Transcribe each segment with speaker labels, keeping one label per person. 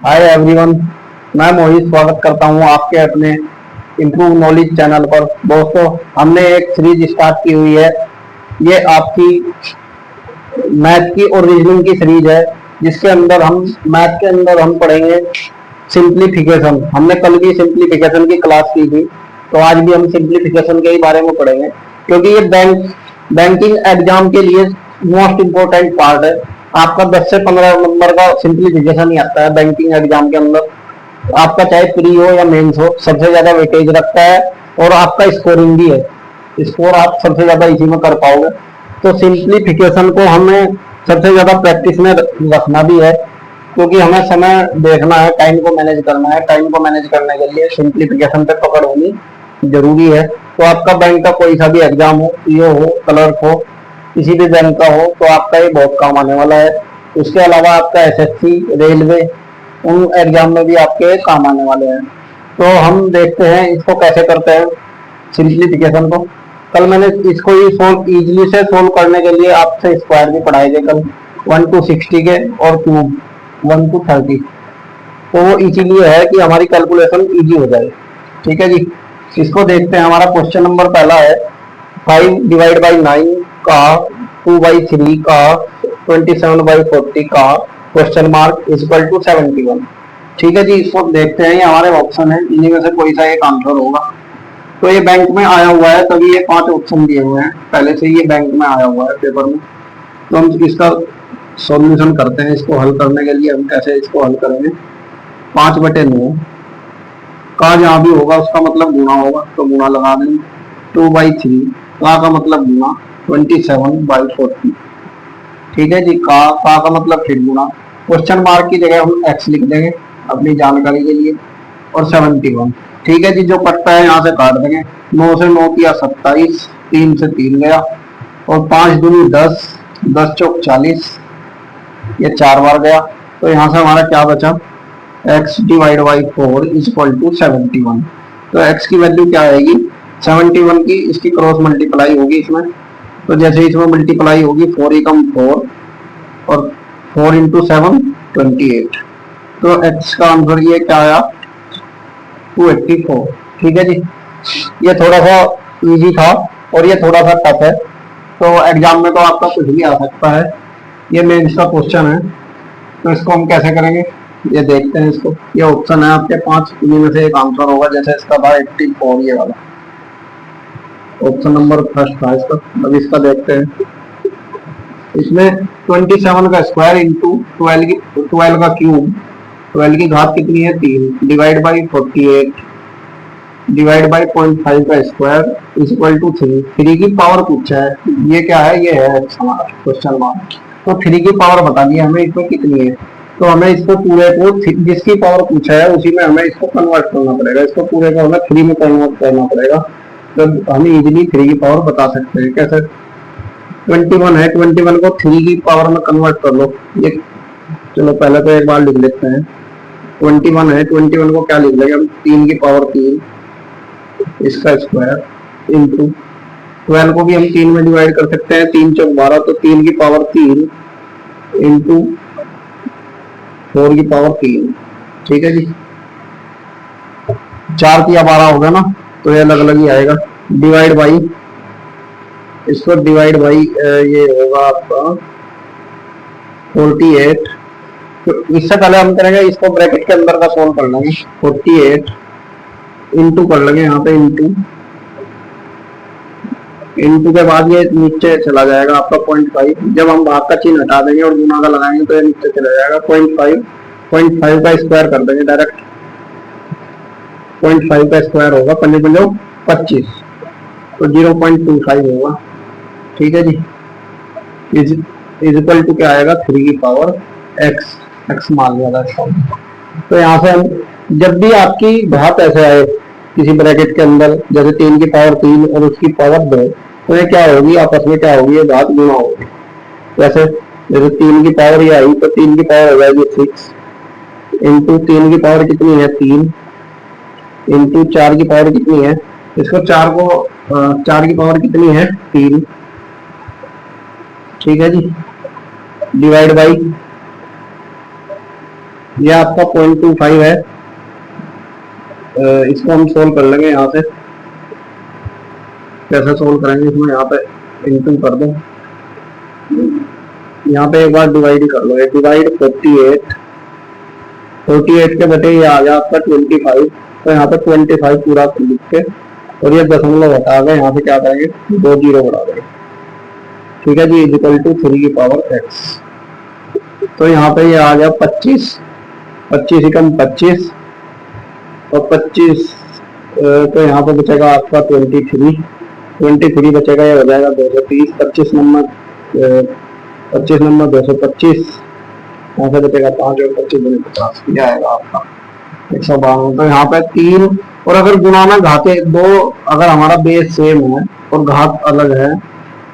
Speaker 1: Hi everyone, मैं मोहित स्वागत करता हूं आपके अपने इम्प्रूव नॉलेज चैनल पर। दोस्तों, हमने एक सीरीज स्टार्ट की हुई है। ये आपकी मैथ की और रीजनिंग की सीरीज है, जिसके अंदर हम मैथ के अंदर हम पढ़ेंगे सिंप्लीफिकेशन। हमने कल भी सिंप्लीफिकेशन की क्लास की थी, तो आज भी हम सिंप्लीफिकेशन के ही बारे में पढ़ेंगे, क्योंकि ये बैंकिंग एग्जाम के लिए मोस्ट इम्पोर्टेंट पार्ट है। आपका 10 से 15 नंबर का सिंप्लीफिकेशन ही आता है बैंकिंग एग्जाम के अंदर। आपका चाहे प्री हो या मेंस हो, सबसे ज्यादा वेटेज रखता है और आपका स्कोरिंग भी है। स्कोर आप सबसे ज्यादा इसी में कर पाओगे। तो सिंप्लीफिकेशन को हमें सबसे ज्यादा प्रैक्टिस में रखना भी है, क्योंकि हमें समय देखना है, टाइम को मैनेज करना है। टाइम को मैनेज करने के लिए सिंप्लीफिकेशन पे पकड़ होनी जरूरी है। तो आपका बैंक का कोई सा भी एग्जाम हो, पीओ हो, क्लर्क हो, किसी भी बैंक का हो, तो आपका ये बहुत काम आने वाला है। उसके अलावा आपका एसएससी, रेलवे, उन एग्जाम में भी आपके काम आने वाले हैं। तो हम देखते हैं इसको कैसे करते हैं सिंप्लीफिकेशन को। कल मैंने इसको ही सोल्व इजीली से सोल्व करने के लिए आपसे स्क्वायर भी पढ़ाए थे कल, 1 to 60 के और क्यूब 1 to 30। तो वो इसीलिए है कि हमारी कैलकुलेशन इजी हो जाए। ठीक है जी, इसको देखते हैं। हमारा क्वेश्चन नंबर पहला है 5/9 का, 2/3 का, 27/40 का क्वेश्चन मार्क इक्वल टू 71। ठीक है जी, इसको देखते हैं। ये हमारे ऑप्शन है, इन्हीं में से कोई सा एक आंसर होगा। तो ये बैंक में आया हुआ है, तभी ये 5 ऑप्शन दिए हुए हैं। पहले से ये बैंक में आया हुआ है पेपर में। तो हम इसका सॉल्यूशन करते हैं। इसको हल करने के लिए हम कैसे इसको हल करेंगे। 5/9 का जहाँ भी होगा उसका मतलब गुणा होगा, तो गुणा लगा देंगे। 2/3 का मतलब गुणा, 27/40। ठीक है जी, का मतलब फिर गुणा। क्वेश्चन मार्क की जगह हम एक्स लिख देंगे अपनी जानकारी के लिए, और 71। ठीक है जी, जो कटता है यहाँ से काट देंगे। 9 से 9 किया 27, 3 से 3 गया, और 5 दूनी 10, 10 चौक 40, ये 4 बार गया। तो यहाँ से हमारा क्या बचा, x/4 इक्वल टू 71। तो x की वैल्यू क्या आएगी, 71 की इसकी क्रॉस मल्टीप्लाई होगी इसमें। तो जैसे इसमें मल्टीप्लाई होगी, 4 एकम 4, और 4 इंटू 7 28। तो x का आंसर ये क्या आया, 284। ठीक है जी, ये थोड़ा सा इजी था और ये थोड़ा सा टफ है। तो एग्जाम में तो आपका कुछ भी आ सकता है। ये मेंस का क्वेश्चन है। तो इसको हम कैसे करेंगे, ये देखते हैं। इसको, ये ऑप्शन है आपके 5, इन्हीं में से एक आंसर होगा। जैसे इसका था 84, ये वाला ऑप्शन नंबर फर्स्ट था इसका। अब इसका देखते हैं। इसमें 27 का स्क्वायर इंटू 12 का क्यूब, 12 की घात कितनी है 3, डिवाइड बाई 48, डिवाइड बाई 0.5 का स्क्वायर इक्वल टू 3। 3 की पावर पूछा है, ये क्या है, ये है हमारा क्वेश्चन मार्क। तो 3 की पावर बता दी हमें इसमें कितनी है। तो हमें इसको पूरे को जिसकी पावर पूछा है उसी में हमें इसको कन्वर्ट करना पड़ेगा। इसको पूरे को हमें 3 में कन्वर्ट करना पड़ेगा। तो हम इजीली 3 की पावर बता सकते हैं। कैसे, 21 है, 21 को 3 की पावर में कन्वर्ट कर लो। ये चलो पहले तो एक बार लिख लेते हैं। 21 है, 21 को क्या लिख लेंगे हम, 3 की पावर 3, इसका स्क्वायर इंटू 12 को भी हम 3 में डिवाइड कर सकते हैं। 3 चौक 12, तो 3 की पावर 3 इंटू 4 की पावर 3। ठीक है जी, 4 की 12 होगा ना, तो ये अलग अलग ही आएगा। डिवाइड बाई, इसको डिवाइड बाई ये होगा आपका 48। तो इससे पहले हम करेंगे इसको ब्रैकेट के अंदर का सोल्व कर लेंगे। 48 इंटू कर लेंगे यहाँ पे, इंटू के बाद ये नीचे चला जाएगा आपका 0.5। जब हम भाग का चिन्ह हटा देंगे और गुना का लगाएंगे तो ये नीचे चला जाएगा। 0.5 का स्क्वायर कर देंगे डायरेक्ट। 0.5 का स्क्वायर होगा 25, तो 0.25 होगा। ठीक है जी, इक्वल टू क्या आएगा, 3 की पावर x मान लिया था। तो यहाँ से हम, जब भी आपकी घात ऐसे आए किसी ब्रैकेट के अंदर, जैसे 3 की पावर 3 और उसकी पावर 2, तो ये क्या होगी, आपस में क्या होगी, ये घात गुणा होगी। जैसे जैसे 3 की पावर ये आई, तो 3 की पावर हो जाएगी 6 इंटू 3 की पावर कितनी है 3, इंटू 4 की पावर कितनी है, इसको 4 की पावर कितनी है 3। ठीक है जी, डिवाइड बाई ये आपका 0.25 है। इसको हम सोल्व कर लेंगे यहाँ से। कैसे सोल्व करेंगे, इसमें यहाँ पे इंटू कर दो, यहाँ पे एक बार डिवाइड कर लो। डिवाइड 48 के बटे ये आ गया आपका 25, तो यहाँ पे 25 पूरा लिख के और ये दशमलव हटा गए, यहाँ पे क्या करेंगे 2 जीरो बढ़ा देंगे। ठीक है जी, इक्वल टू 3 की पावर x। तो यहाँ पे ये आ गया 25, 25 एकम 25 और 25, तो यहाँ पे बचेगा आपका 23 बचेगा, ये हो जाएगा 230। 25 नंबर 225, यहाँ से बचेगा 5 और 25 दूनी 50, ये आएगा आपका 192। तो यहाँ पे 3, और अगर गुणा में घाते दो, अगर हमारा बेस सेम है और घात अलग है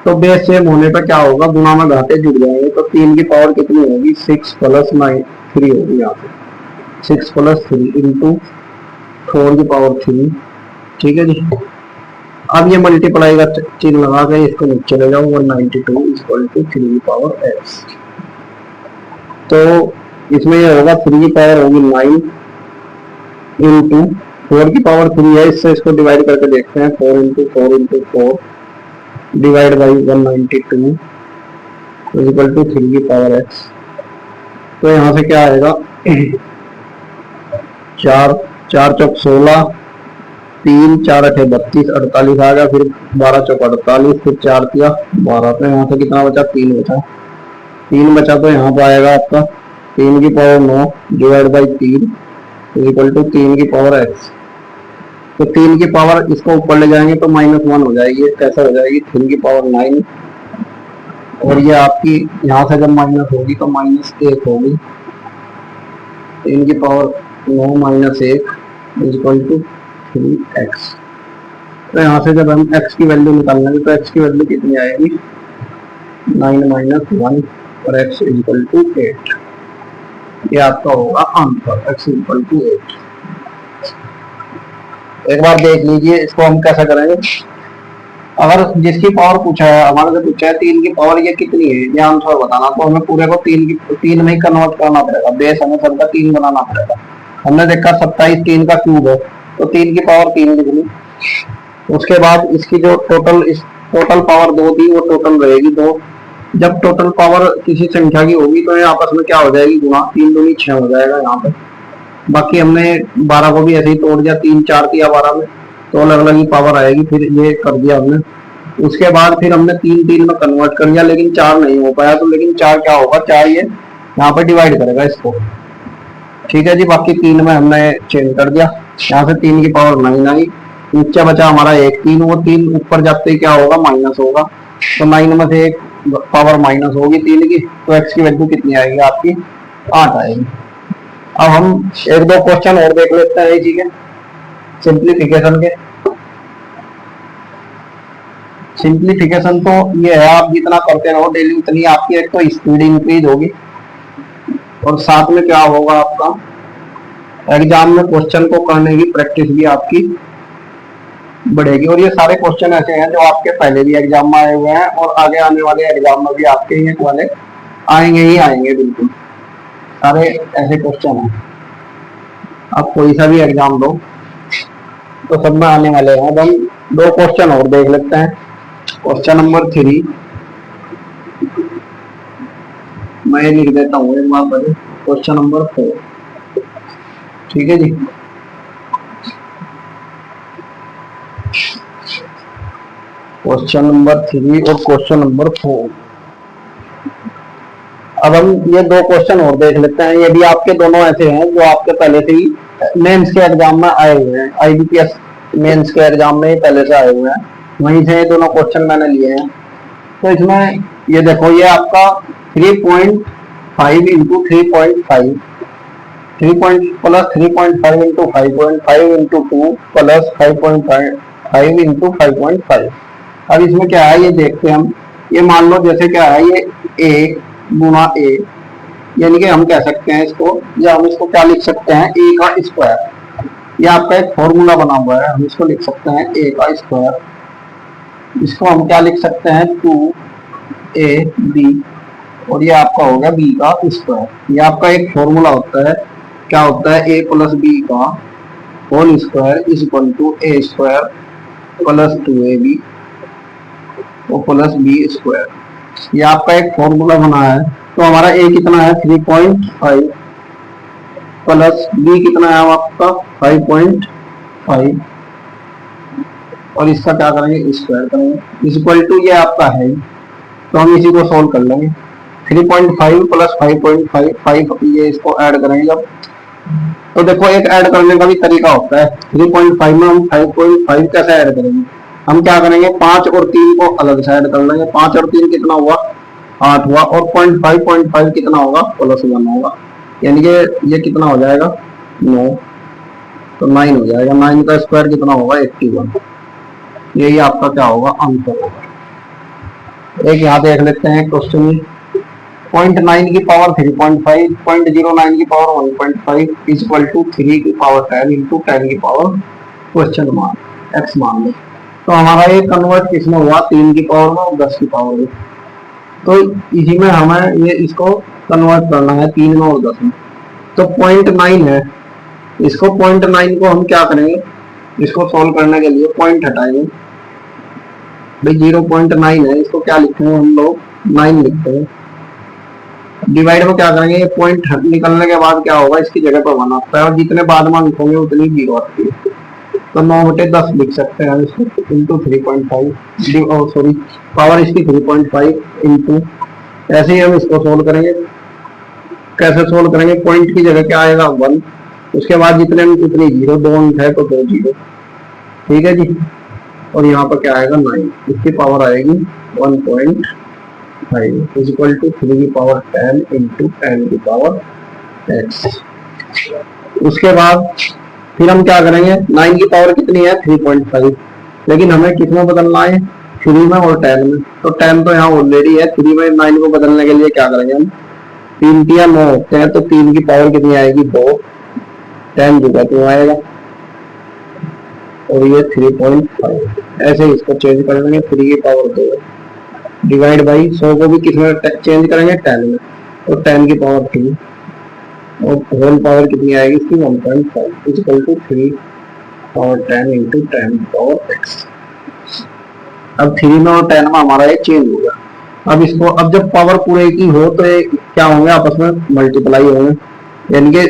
Speaker 1: तो बेस सेम होने पर क्या होगा, गुणा में घाते जुड़ जाएंगे। तो 3 की पावर कितनी होगी, 6 प्लस 3 होगी। यहाँ पे 6 प्लस 3 इंटू 4 की पावर 3। ठीक है जी, अब ये मल्टीप्लाई का चिन्ह लगा के इसको नीचे ले जाओ, 192 इक्वल टू 3 की पावर x। तो इसमें ये होगा 3 की पावर होगी 9 इंटू 4 की पावर 3 है, इससे इसको डिवाइड करके देखते हैं। 4 into 4 into 4 divide by 192 equal to 3 की पावर x। तो यहाँ से क्या आएगा 4 चौक 16, 3 4 8 32, 48 आ गया, फिर 12 चौक 48, फिर 4 किया 12। तो यहाँ से कितना बचा, 3 बचा। तो यहाँ पर आएगा आपका 3 की power 9 divide by 3 equal to 3 की पावर x। तो 3 की पावर इसको ऊपर ले जाएंगे तो -1 हो जाएगी। कैसे हो जाएगी, 3 की पावर 9, और ये आपकी यहाँ से जब माइनस होगी तो -1 होगी। 3 की पावर 9 -1 इक्वल टू 3x। तो यहाँ से जब हम x की वैल्यू निकालेंगे तो x की वैल्यू कितनी आएगी, 9 - 1 और x इक्वल टू 8। ये आपका होगा आंसर, x इक्वल टू 8। एक बार देख लीजिए इसको हम कैसे करेंगे। अगर जिसकी पावर पूछा है, हमारे से पूछा है 3 की पावर ये कितनी है, ये आंसर बताना, तो हमें पूरे को 3 में ही कन्वर्ट करना पड़ेगा। बेस हमें सबका 3 बनाना पड़ेगा। हमने देखा 27 3 का क्यूब है, तो 3 की पावर 3 लिख ली। उसके बाद इसकी जो टोटल पावर 2 थी वो टोटल रहेगी 2। जब टोटल पावर किसी संख्या की होगी तो ये आपस में क्या हो जाएगी, गुणा। 3 दूनी 6 हो जाएगा यहाँ पे। बाकी हमने 12 को भी ऐसे ही तोड़ दिया, 3 4 किया 12 में, तो अलग अलग ही पावर आएगी। फिर ये कर दिया हमने। उसके बाद फिर हमने 3 में कन्वर्ट कर दिया, लेकिन 4 नहीं हो पाया। तो लेकिन 4 क्या होगा, 4 ये यहाँ पे डिवाइड करेगा इसको। ठीक है जी, बाकी 3 में हमने चेंज कर दिया। यहाँ से 3 की पावर 9 आई, नीचे बचा हमारा 1 3, वो 3 ऊपर जाते ही क्या होगा, माइनस होगा। तो 9 में से 1 पावर माइनस होगी 3 की, तो x की वैल्यू कितनी आएगी आपकी, 8 आएगी। अब हम 1-2 क्वेश्चन और देख लेते हैं ठीक है, सिंप्लीफिकेशन के। सिंप्लीफिकेशन तो ये है, आप जितना करते रहो डेली उतनी आपकी एक तो स्पीड इंक्रीज होगी, और साथ में क्या होगा, आपका एग्जाम में क्वेश्चन को करने की प्रैक्टिस भी आपकी बढ़ेगी। और ये सारे क्वेश्चन ऐसे हैं जो आपके पहले भी एग्जाम में आए हुए हैं, और आगे आने वाले एग्जाम में भी आपके ये वाले आएंगे ही आएंगे। बिल्कुल सारे ऐसे क्वेश्चन हैं, आप कोई सा भी एग्जाम दो तो सब में आने वाले हैं। अब हम 2 क्वेश्चन और देख लेते हैं। क्वेश्चन नंबर 3 मैं लिख देता हूँ एक बार पहले। क्वेश्चन नंबर 4 ठीक है जी। क्वेश्चन नंबर 3 और क्वेश्चन नंबर 4। अब हम ये 2 क्वेश्चन और देख लेते हैं। ये भी आपके दोनों ऐसे हैं जो आपके पहले से ही मेंस के एग्जाम में आए हुए हैं। IBPS मेंस के एग्जाम में पहले से आए हुए हैं, वहीं से ये दोनों क्वेश्चन मैंने लिए हैं। तो इसमें ये देखो, ये आपका 3.5 into 3.5 plus 3.5 into 5.5 into 2 plus 5.5 into 5.5। अब इसमें क्या है ये देखते हैं हम। ये मान लो जैसे क्या है, ये a गुना a, यानी कि हम कह सकते हैं इसको, या हम इसको क्या लिख सकते हैं, a का स्क्वायर। ये आपका एक फॉर्मूला बना हुआ है, हम इसको लिख सकते हैं a का स्क्वायर। इसको हम क्या लिख सकते हैं, 2ab, और ये आपका होगा b का स्क्वायर। ये आपका एक फॉर्मूला होता है क्या होता है, ए प्लस बी का whole square is equal to A square plus 2ab और प्लस बी स्क्वायर। ये आपका एक फॉर्मूला बना है। तो हमारा ए कितना है 3.5 प्लस बी कितना है आपका 5.5 और इसका क्या करेंगे स्क्वायर करेंगे इक्वल टू ये आपका है। तो हम इसी को सोल्व कर लेंगे। 3.5 प्लस 5.5 ये इसको ऐड करेंगे जब, तो देखो एक ऐड करने का भी तरीका होता है। 3.5 में हम 5.5 कैसे ऐड करेंगे, हम क्या करेंगे 5 और 3 को अलग से ऐड कर लेंगे। 5 और 3 कितना हुआ 8 हुआ और 0.5 कितना होगा प्लस 1 होगा, यानी कि ये कितना हो जाएगा 9, तो 9 हो जाएगा। 9 का स्क्वायर कितना होगा 81। यही आपका क्या होगा आंसर होगा। एक यहाँ देख लेते हैं क्वेश्चन में 0.9 की पावर 3.5, 0.09 की पावर 1.5 इज इक्वल टू 3 की पावर 10 इंटू 10 की पावर क्वेश्चन मार्क एक्स मान लो। तो हमारा ये कन्वर्ट किसमें हुआ 3 की पावर में और 10 की पावर में। तो इसी में हमें ये इसको कन्वर्ट करना है 3 में और 10 में। तो 0.9 है, इसको 0.9 को हम क्या करेंगे, इसको सोल्व करने के लिए पॉइंट हटाएंगे भाई 0.9 है, इसको क्या लिखेंगे हम लोग 9 लिखते हैं। डिवाइड में क्या करेंगे, ये पॉइंट निकलने के बाद क्या होगा इसकी जगह पर 1 आता है और जितने बाद में लिखोगे उतनी 0 आती है। तो 9/10 लिख सकते हैं इसको इंटू 3.5 सॉरी पावर इसकी 3.5 इंटू, ऐसे ही हम इसको सोल्व करेंगे। कैसे सोल्व करेंगे, पॉइंट की जगह क्या आएगा 1, उसके बाद जितने उतनी 0, 2 अंक है तो 2 0, ठीक है जी। और यहाँ पर क्या आएगा 9, इसकी पावर आएगी 1.5 इज इक्वल टू 3 की पावर 10 इंटू 10 की पावर x। उसके बाद फिर हम क्या करेंगे 9 की पावर कितनी है 3.5, लेकिन हमें कितने बदलना है 3 में और 10 में। तो 10 तो यहाँ ऑलरेडी है, 3 में 9 को बदलने के लिए क्या करेंगे हम 3 3 9 होते हैं, तो 3 की पावर कितनी आएगी 2, 10 जगह तो आएगा और ये 3.5। ऐसे इसको चेंज कर लेंगे 3 की पावर 2 डिवाइड बाई 100 को भी किसमें चेंज करेंगे 10 में, तो 10 की पावर 3 और होल पावर कितनी आएगी इसकी 1.5 is equal to 3 power 10 into 10 power x। अब 3 में और 10 में हमारा ये चेंज होगा। अब इसको अब जब पावर पूरे की हो तो ये क्या होंगे आपस में मल्टीप्लाई होंगे, यानी कि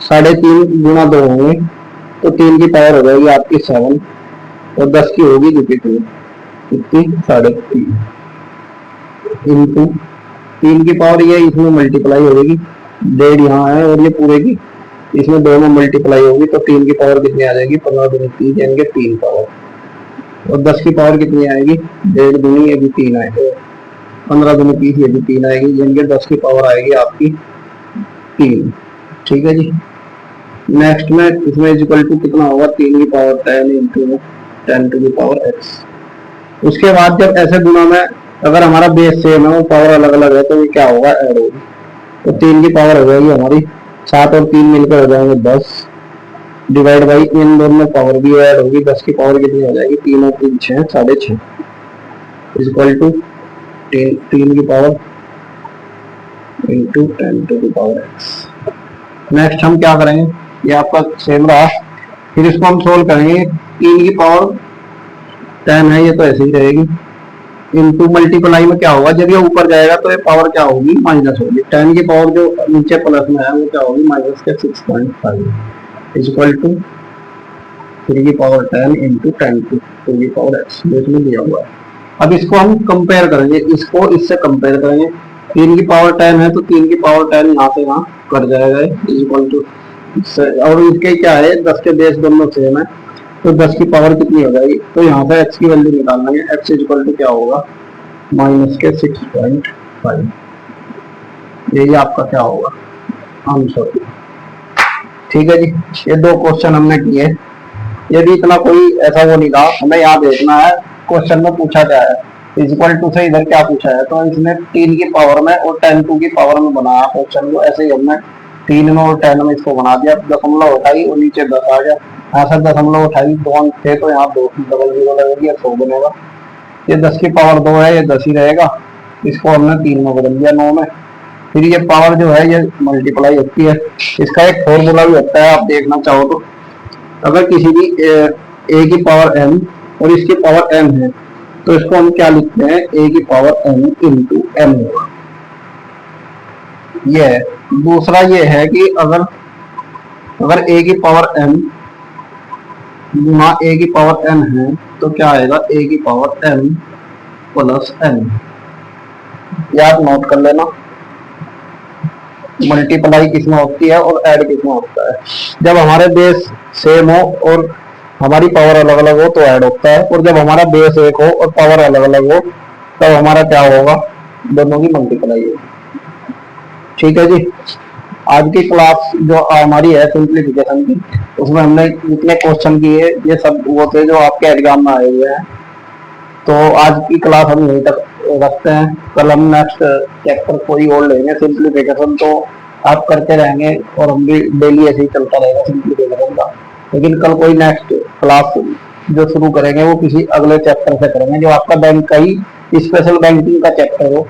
Speaker 1: 3.5 गुना 2 होंगे, तो 3 की पावर हो जाएगी आपकी 7 और 10 की होगी कितनी 3.5 इंटू 3 की पावर ये इसमें मल्टीप्लाई होगी, 1.5 यहाँ है और ये पूरे की इसमें दोनों मल्टीप्लाई होगी, तो 3 की पावर कितनी आ जाएगी 15 दूनी 30 यानी कि 3 पावर। और 10 की पावर कितनी आएगी 1.5 दूनी ये भी 3 आएगी, 15 दूनी 30 ये भी 3 आएगी, यानी कि 10 की पावर आएगी आपकी 3। ठीक है जी। नेक्स्ट में इसमें इक्वल टू कितना होगा 3 की power 10 into 10 to the power x। उसके बाद जब ऐसे गुना में अगर हमारा बेस सेम है वो पावर अलग अलग है तो ये क्या होगा ऐड होगी, तो 3 की पावर हो जाएगी हमारी 7 और 3 मिलकर हो जाएंगे 10 डिवाइड बाई इन दोनों में पावर भी ऐड होगी, 10 की पावर कितनी हो जाएगी 3 और 3 6 6.5 इज इक्वल टू 3 की power into 10 to the power x। Next हम क्या करेंगे, ये आपका सेम रहा, फिर इसको हम सोल्व करेंगे 3 की पावर 10 है ये तो ऐसे ही रहेगी, इनटू मल्टीप्लाई में क्या होगा जब ये ऊपर जाएगा तो ये पावर क्या होगी माइनस होगी, 10 की पावर जो नीचे प्लस में है वो क्या होगी माइनस के 6.5 इज इक्वल टू 3 की पावर 10 इंटू 10 टू की पावर x इसमें दिया हुआ है। अब इसको हम कंपेयर करेंगे, इसको इससे कंपेयर करेंगे, 3 की पावर 10 है तो 3 की पावर 10 यहाँ से यहाँ कर जाएगा इज इक्वल टू, और इसके क्या है 10 के बेस दोनों सेम है तो 10 की पावर कितनी हो जाएगी, तो यहाँ पे x की वैल्यू निकालना है, x इज इक्वल टू क्या होगा माइनस के 6.5। यही आपका क्या होगा आंसर। ठीक है जी, ये 2 क्वेश्चन हमने किए। यदि इतना कोई ऐसा वो नहीं रहा, हमें यहाँ देखना है क्वेश्चन में पूछा क्या है, इज इक्वल टू से इधर क्या पूछा है, तो इसने 3 की पावर में और 10 2 की पावर में बनाया क्वेश्चन को, ऐसे ही हमने 3 में और 10 में इसको बना दिया, दशमलव उठाई और नीचे 10 आ गया, यहाँ से दशमलव उठाई 2 अंक थे तो यहाँ 2 डबल 0 लगेगी 100 बनेगा। ये 10 की पावर 2 है ये 10 ही रहेगा, इसको हमने 3 में बदल दिया 9 में, फिर ये पावर जो है ये मल्टीप्लाई होती है। इसका एक फॉर्मूला भी होता है, आप देखना चाहो तो। अगर किसी भी ए की पावर एन और इसकी पावर एन है तो इसको हम क्या लिखते हैं, ए की पावर एन इंटू एन। ये है। दूसरा ये है कि अगर अगर ए की पावर एन गुना ए की पावर एन है तो क्या आएगा, ए की पावर एन प्लस एन। याद नोट कर लेना, मल्टीप्लाई किसमें होती है और ऐड किसमें होता है। जब हमारे बेस सेम हो और हमारी पावर अलग अलग हो तो ऐड होता है, और जब हमारा बेस एक हो और पावर अलग अलग हो तब हमारा क्या होगा, दोनों की मल्टीप्लाई होगी। ठीक है जी। आज की क्लास जो हमारी है सिंप्लीफिकेशन की, उसमें हमने जितने क्वेश्चन किए ये सब वो थे जो आपके एग्जाम में आए हुए हैं। तो आज की क्लास हम यहीं तक रखते हैं। कल हम नेक्स्ट चैप्टर कोई और लेंगे सिंप्लीफिकेशन, तो आप करते रहेंगे और हम भी डेली ऐसे ही चलता रहेगा सिंप्लीफिकेशन का। लेकिन कल कोई नेक्स्ट क्लास जो शुरू करेंगे वो किसी अगले चैप्टर से करेंगे जो आपका बैंक का ही स्पेशल बैंकिंग का चैप्टर हो।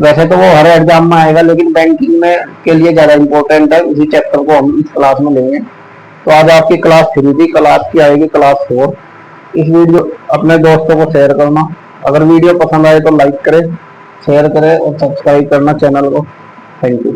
Speaker 1: वैसे तो वो हर एग्जाम में आएगा, लेकिन बैंकिंग में के लिए ज्यादा इंपॉर्टेंट है, उसी चैप्टर को हम इस क्लास में लेंगे। तो आज आपकी क्लास 3 थी, कल आपकी आएगी क्लास 4। इस वीडियो अपने दोस्तों को शेयर करना। अगर वीडियो पसंद आए तो लाइक करें, शेयर करें और सब्सक्राइब करना चैनल को। Thank you.